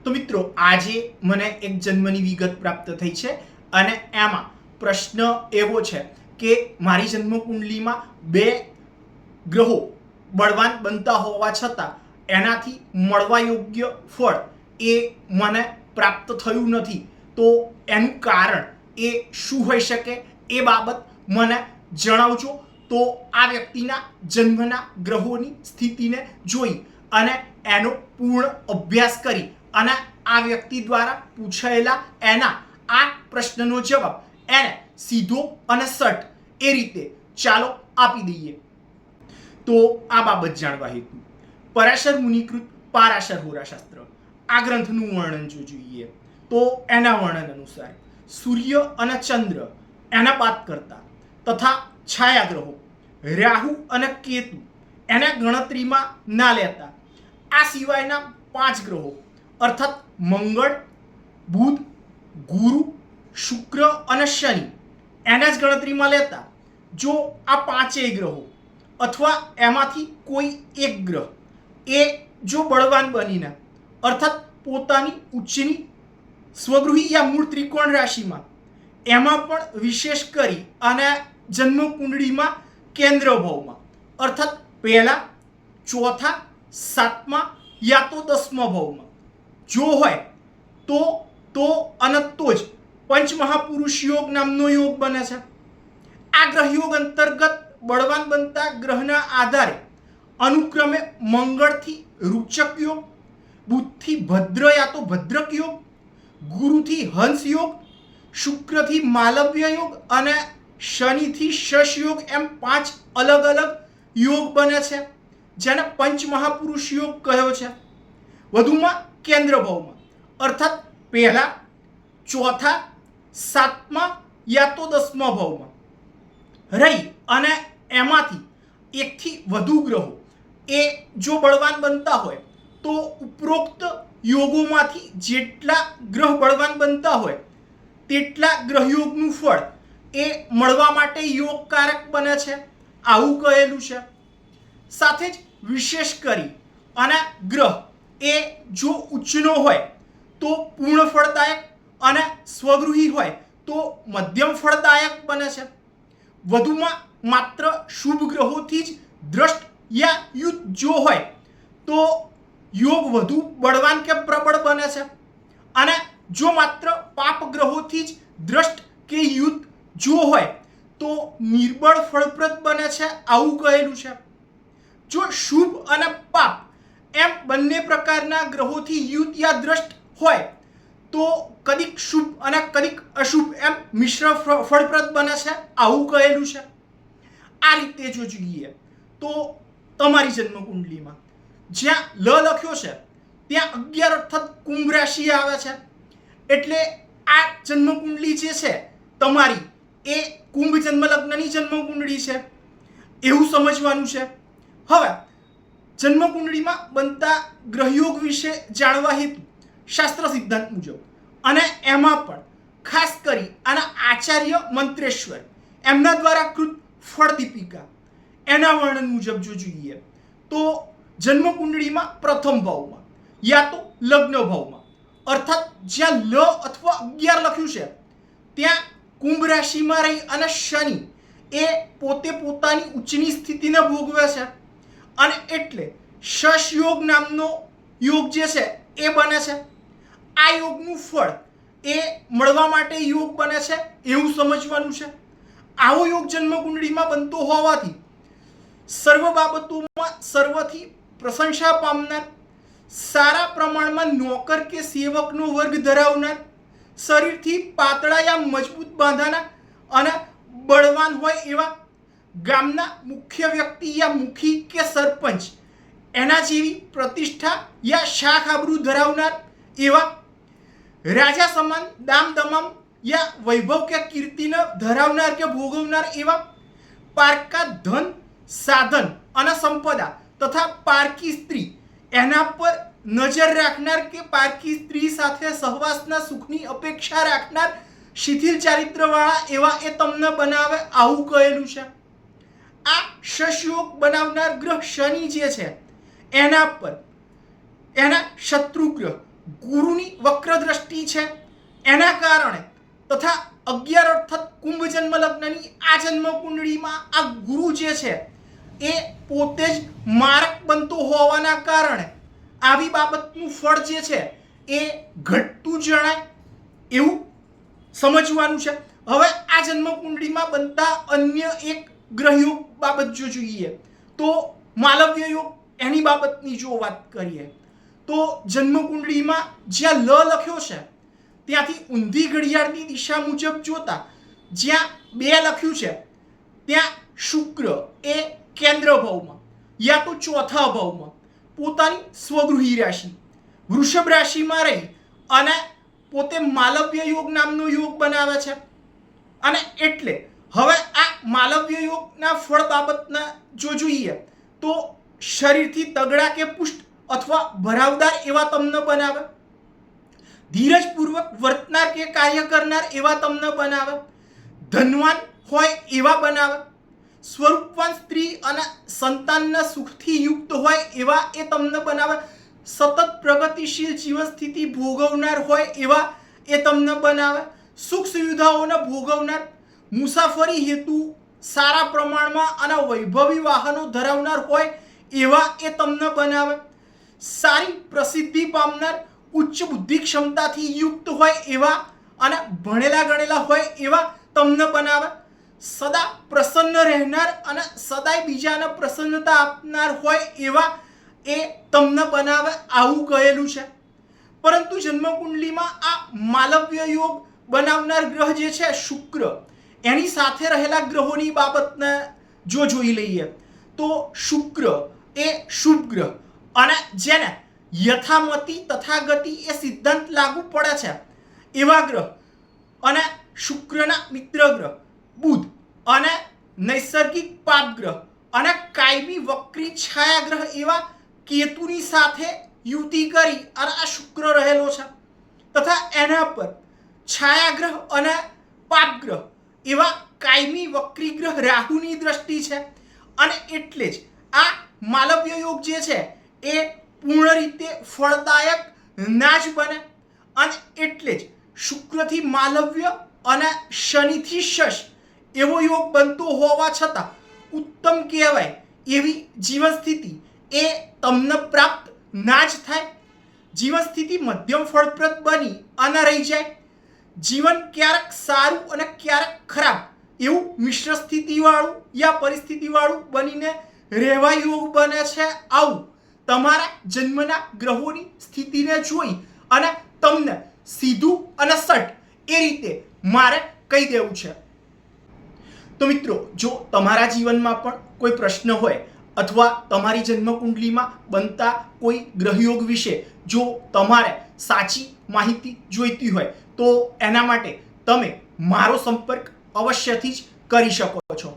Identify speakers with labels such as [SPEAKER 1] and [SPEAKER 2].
[SPEAKER 1] તો મિત્રો આજે મને એક જન્મની વિગત પ્રાપ્ત થઈ છે અને એમાં પ્રશ્ન એવો છે કે મારી જન્મકુંડલીમાં બે ગ્રહો બળવાન બનતા હોવા છતાં એનાથી મળવા યોગ્ય ફળ એ મને પ્રાપ્ત થયું નથી. તો એનું કારણ એ શું હોઈ શકે એ બાબત મને જણાવજો. તો આ વ્યક્તિના જન્મના ગ્રહોની સ્થિતિને જોઈ અને એનો પૂર્ણ અભ્યાસ કરી અને આ વ્યક્તિ દ્વારા પૂછાયેલા એના આ પ્રશ્નનો જવાબ એને સીધો અને સટ એ રીતે ચાલો આપી દઈએ. તો આ બાબત જાણવા હેતુ પરાશર મુનિકૃત પારાશર હોરાશાસ્ત્ર આ ગ્રંથનું વર્ણન જો જોઈએ તો એના વર્ણન અનુસાર સૂર્ય અને ચંદ્ર એના બાદ કરતા તથા છાયા ગ્રહો રાહુ અને કેતુ એને ગણતરીમાં ના લેતા આ સિવાયના 5 ગ્રહો અર્થાત મંગળ, બુધ, ગુરુ, શુક્ર અને શનિ એને જ ગણતરીમાં લેતા જો આ 5 ગ્રહો અથવા એમાંથી કોઈ એક ગ્રહ એ જો બળવાન બનીને અર્થાત પોતાની ઉચ્ચની સ્વગૃહી યા મૂળ ત્રિકોણ રાશિમાં એમાં પણ વિશેષ કરી અને જન્મ કુંડળીમાં કેન્દ્ર ભાવમાં અર્થાત પહેલા, ચોથા, સાતમા યા તો 10મા ભાવમાં જો હોય તો અને તો જ પંચમહાપુરુષ યોગ નામનો યોગ બને છે. આ ગ્રહ યોગ અંતર્ગત બળવાન બનતા ગ્રહના આધારે અનુક્રમે મંગળથી રૂચક યોગ, બુધથી ભદ્ર યા તો ભદ્રક યોગ, ગુરુથી હંસ યોગ, શુક્રથી માલવ્ય યોગ અને શનિથી શશ યોગ એમ 5 અલગ અલગ યોગ બને છે જેને પંચમહાપુરુષ યોગ કહ્યો છે. વધુમાં કેન્દ્ર ભાવમાં અર્થાત પહેલા, ચોથા, સાતમા યા તો 10મા ભાવમાં રહી અને એમાંથી એકથી વધુ ગ્રહો એ જો બળવાન બનતા હોય તો ઉપરોક્ત યોગોમાંથી જેટલા ગ્રહ બળવાન બનતા હોય તેટલા ગ્રહયોગનું ફળ એ મળવા માટે યોગકારક બને છે આવું કહેલું છે. સાથે જ વિશેષ કરી અને ગ્રહ એ જો ઉચ્ચનો હોય તો પૂર્ણ ફળદાયક અને સ્વગૃહી હોય તો મધ્યમ ફળદાયક બને છે. વધુમાં માત્ર શુભ ગ્રહોથી જ દ્રષ્ટ યા યુત જો હોય તો યોગ વધુ બળવાન કે પ્રબળ બને છે અને જો માત્ર પાપ ગ્રહોથી જ દ્રષ્ટ કે યુત જો હોય તો નિર્બળ ફળપ્રદ બને છે આવું કહેલું છે. જો શુભ અને પાપ એમ બંને પ્રકારના ગ્રહોથી યુત યા દ્રષ્ટ હોય તો કદીક શુભ અને કદીક અશુભ એમ મિશ્ર ફળપ્રદ બને છે આવું કહેલું છે. આ રીતે જો જોઈએ તો તમારી જન્મકુંડલીમાં જ્યાં લ લખ્યો છે ત્યાં 11 અર્થાત કુંભ રાશિ આવે છે એટલે આ જન્મકુંડલી જે છે તમારી એ કુંભ જન્મ લગ્નની જન્મકુંડળી છે એવું સમજવાનું છે. હવે જન્મકુંડળીમાં બનતા ગ્રહયોગ વિશે જાણવા હેતુ શાસ્ત્ર સિદ્ધાંત મુજબ અને એમાં પણ ખાસ કરી આના આચાર્ય મંત્રેશ્વર એમના દ્વારા કૃત ફળ દીપિકા એના વર્ણન મુજબ જો જોઈએ તો જન્મકુંડળીમાં પ્રથમ ભાવમાં યા તો લગ્ન ભાવમાં અર્થાત જ્યાં લ અથવા 11 લખ્યું છે ત્યાં કુંભ રાશિમાં રહી અને શનિ એ પોતે પોતાની ઉચ્ચની સ્થિતિને ભોગવે છે અને એટલે શશ યોગ નામનો યોગ જે છે એ બને છે. આ યોગનું ફળ એ મળવા માટે યોગ બને છે એવું સમજવાનું છે. આવો યોગ જન્મકુંડળીમાં બનતો હોવાથી સર્વ બાબતોમાં સર્વથી પ્રશંસા પામનાર, સારા પ્રમાણમાં નોકર કે સેવકનો વર્ગ ધરાવનાર, શરીરથી પાતળા યા મજબૂત બાંધાના અને બળવાન હોય એવા, ગામના મુખ્ય વ્યક્તિ યા મુખી કે સરપંચ એના જેવી પ્રતિષ્ઠા યા શાખ આબરૂ ધરાવનાર એવા, રાજા સમાન દામ દમામ યા વૈભવ કે કીર્તિને ધરાવનાર કે ભોગવનાર એવા, પારકા ધન, સાધન અને સંપદા તથા પારકી સ્ત્રી એના પર નજર રાખનાર કે પારકી સ્ત્રી સાથે સહવાસના સુખની અપેક્ષા રાખનાર શિથિલ ચારિત્રવાળા એવા એ તમને બનાવે આવું કહેલું છે. આ શશયોગ બનાવનાર ગ્રહ શનિ જે છે એના પર એના શત્રુ ગ્રહ ગુરુની વક્ર દ્રષ્ટિ છે એના કારણે તથા 11 અર્થાત કુંભ જન્મ લગ્નની આ જન્મ કુંડળીમાં આ ગુરુ જે છે એ પોતે જ મારક બનતો હોવાના કારણે આવી બાબતનું ફળ જે છે એ ઘટતું જણાય એવું સમજવાનું છે. હવે આ જન્મ કુંડળીમાં બનતા અન્ય એક ગ્રહયોગ બાબત જો જોઈએ તો માલવ્ય યોગ એની બાબતની જો વાત કરીએ તો જન્મ કુંડળીમાં જ્યાં લ લખ્યો છે ત્યાંથી ઊંધી ઘડિયાળની દિશા મુજબ જોતા જ્યાં 2 લખ્યું છે ત્યાં શુક્ર એ કેન્દ્ર ભાવમાં યા તો ચોથા ભાવમાં પોતાની સ્વગૃહી રાશિ વૃષભ રાશિમાં રહી અને પોતે માલવ્ય યોગ નામનો યોગ બનાવે છે. અને એટલે હવે આ માલવ્ય યોગના ફળ બાબતના જો જોઈએ તો શરીરથી તગડા કે પુષ્ટ અથવા ભરાવદાર એવા તમને બનાવે, ધીરજપૂર્વક વર્તનાર કે કાર્ય કરનાર એવા તમને બનાવે, ધનવાન હોય એવા બનાવે, સ્વરૂપવાન સ્ત્રી અને સંતાનના સુખથી યુક્ત હોય એવા એ તમને બનાવે, સતત પ્રગતિશીલ જીવન સ્થિતિ ભોગવનાર હોય એવા એ તમને બનાવે, સુખ સુવિધાઓને ભોગવનાર, મુસાફરી હેતુ સારા પ્રમાણમાં અને વૈભવી વાહનો ધરાવનાર હોય એવા એ તમને બનાવે, સારી પ્રસિદ્ધિ પામનાર, ઉચ્ચ બુદ્ધિ ક્ષમતાથી યુક્ત હોય એવા અને ભણેલા ગણેલા હોય એવા તમને બનાવે, સદા પ્રસન્ન રહેનાર અને સદાય બીજાને પ્રસન્નતા આપનાર હોય એવા એ તમને બનાવે આવું કહેલું છે. પરંતુ જન્મકુંડલીમાં આ માલવ્ય યોગ બનાવનાર ગ્રહ જે છે શુક્ર, એની સાથે રહેલા ગ્રહોની બાબતને જો જોઈ લઈએ તો શુક્ર એ શુભ ગ્રહ અને જેને યથામતિ તથાગતિ એ સિદ્ધાંત લાગુ પડે છે એવા ગ્રહ અને શુક્રના મિત્ર ગ્રહ બુધ અને નૈસર્ગિક પાપ ગ્રહ અને કાયમી વક્રી છાયા ગ્રહ એવા કેતુની સાથે યુતિ કરી અને આ શુક્ર રહેલો છે તથા એના પર છાયા ગ્રહ અને પાપ ગ્રહ એવા કાયમી વક્રી ગ્રહ રાહુની દ્રષ્ટિ છે. અને એટલે જ આ માલવ્ય યોગ જે છે એ પૂર્ણ રીતે ફળદાયક ના જ બને. અને એટલે જ શુક્રથી માલવ્ય અને શનિથી શશ એવો યોગ બનતો હોવા છતાં ઉત્તમ કહેવાય એવી જીવન સ્થિતિ એ તમને પ્રાપ્ત ના જ થાય. જીવન સ્થિતિ મધ્યમ ફળપ્રદ બની અને રહી જાય. જીવન ક્યારેક સારું અને ક્યારેક ખરાબ એવું મિશ્ર સ્થિતિવાળું યા પરિસ્થિતિવાળું બનીને રહેવા યોગ બને છે. આવું તમારા જન્મના ગ્રહોની સ્થિતિને જોઈ અને તમને સીધું અને સટ એ રીતે મારે કહી દેવું છે. તો મિત્રો, જો તમારા જીવનમાં પણ કોઈ પ્રશ્ન હોય અથવા તમારી જન્મકુંડલીમાં બનતા કોઈ ગ્રહયોગ વિશે જો તમારે સાચી માહિતી જોઈતી હોય તો એના માટે તમે મારો સંપર્ક અવશ્યથી જ કરી શકો છો.